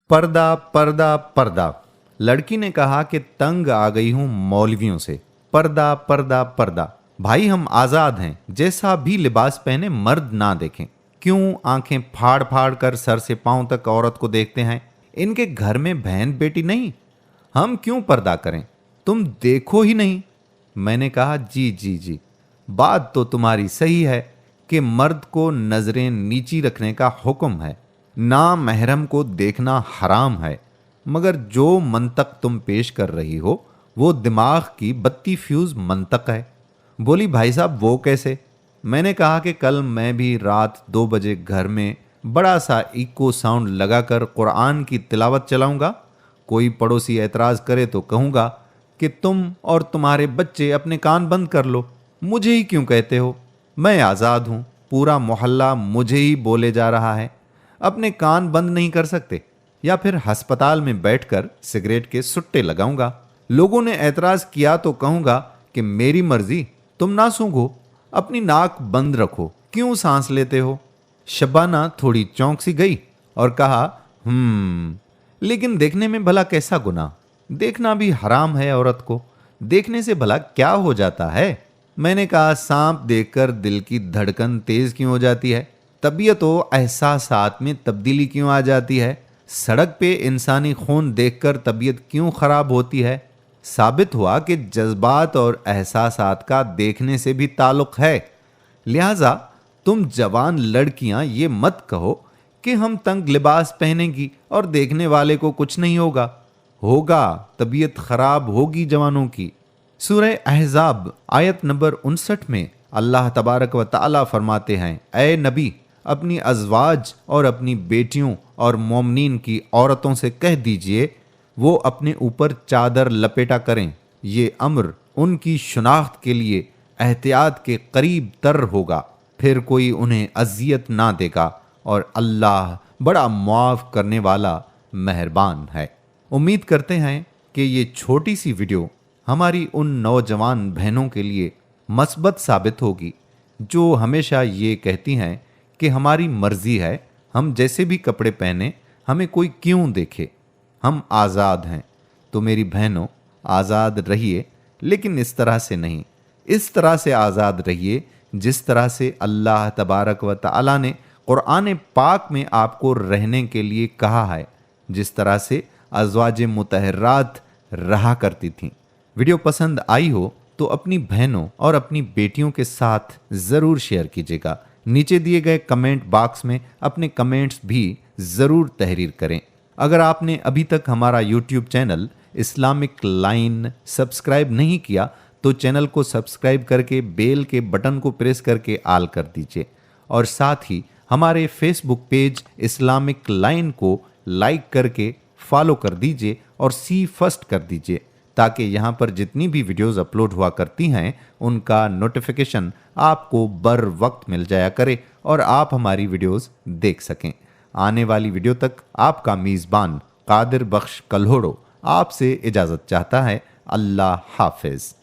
पर्दा पर्दा पर्दा। लड़की ने कहा कि तंग आ गई हूं मौलवियों से। पर्दा पर्दा पर्दा। भाई हम आजाद हैं, जैसा भी लिबास पहने मर्द ना देखें। क्यों आंखें फाड़ फाड़ कर सर से पांव तक औरत को देखते हैं? इनके घर में बहन बेटी नहीं, हम क्यों पर्दा करें? तुम देखो ही नहीं। मैंने कहा जी जी जी, बात तो तुम्हारी सही है कि मर्द को नजरें नीची रखने का हुक्म है, ना महरम को देखना हराम है, मगर जो मंतक तुम पेश कर रही हो वो दिमाग की बत्ती फ्यूज मंतक है। बोली भाई साहब वो कैसे? मैंने कहा कि कल मैं भी रात 2 बजे घर में बड़ा सा इको साउंड लगाकर कुरान की तिलावत चलाऊंगा। कोई पड़ोसी एतराज करे तो कहूंगा कि तुम और तुम्हारे बच्चे अपने कान बंद कर लो, मुझे ही क्यों कहते हो? मैं आज़ाद हूं, पूरा मोहल्ला मुझे ही बोले जा रहा है। अपने कान बंद नहीं कर सकते? या फिर अस्पताल में बैठकर सिगरेट के सुट्टे लगाऊंगा। लोगों ने एतराज किया तो कहूंगा कि मेरी मर्जी, तुम ना सूंघो, अपनी नाक बंद रखो, क्यों सांस लेते हो? शबाना थोड़ी चौंक सी गई और कहा लेकिन देखने में भला कैसा गुनाह? देखना भी हराम है औरत को, देखने से भला क्या हो जाता है? मैंने कहा सांप देखकर दिल की धड़कन तेज क्यों हो जाती है? तबीयत व एहसासात में तब्दीली क्यों आ जाती है? सड़क पे इंसानी खून देखकर तबीयत क्यों खराब होती है? साबित हुआ कि जज्बात और एहसासात का देखने से भी ताल्लुक है। लिहाजा तुम जवान लड़कियां ये मत कहो कि हम तंग लिबास पहनेंगी और देखने वाले को कुछ नहीं होगा। होगा, तबीयत खराब होगी जवानों की। सूरह अहज़ाब आयत नंबर 59 में अल्लाह तबारक व तआला फरमाते हैं, ऐ नबी, अपनी अज़वाज और अपनी बेटियों और मोमिनीन की औरतों से कह दीजिए वो अपने ऊपर चादर लपेटा करें। ये अम्र उनकी शनाख्त के लिए एहतियात के करीब तर होगा, फिर कोई उन्हें अजियत ना देगा और अल्लाह बड़ा मुआफ़ करने वाला मेहरबान है। उम्मीद करते हैं कि ये छोटी सी वीडियो हमारी उन नौजवान बहनों के लिए मस्बत साबित होगी जो हमेशा ये कहती हैं कि हमारी मर्जी है, हम जैसे भी कपड़े पहने, हमें कोई क्यों देखे, हम आज़ाद हैं। तो मेरी बहनों, आज़ाद रहिए, लेकिन इस तरह से नहीं। इस तरह से आज़ाद रहिए जिस तरह से अल्लाह तबारक व तआला ने कुरान पाक में आपको रहने के लिए कहा है, जिस तरह से अज़वाज मुतहर्रात रहा करती थीं। वीडियो पसंद आई हो तो अपनी बहनों और अपनी बेटियों के साथ ज़रूर शेयर कीजिएगा। नीचे दिए गए कमेंट बॉक्स में अपने कमेंट्स भी ज़रूर तहरीर करें। अगर आपने अभी तक हमारा YouTube channel Islamic line subscribe नहीं किया तो चैनल को सब्सक्राइब करके बेल के बटन को प्रेस करके आल कर दीजिए और साथ ही हमारे फेसबुक पेज इस्लामिक लाइन को लाइक करके फॉलो कर दीजिए और सी फर्स्ट कर दीजिए, ताकि यहाँ पर जितनी भी वीडियोस अपलोड हुआ करती हैं उनका नोटिफिकेशन आपको बर वक्त मिल जाया करे और आप हमारी वीडियोस देख सकें। आने वाली वीडियो तक आपका मेज़बान कादिर बख्श कल्होड़ो आपसे इजाज़त चाहता है। अल्लाह हाफिज़।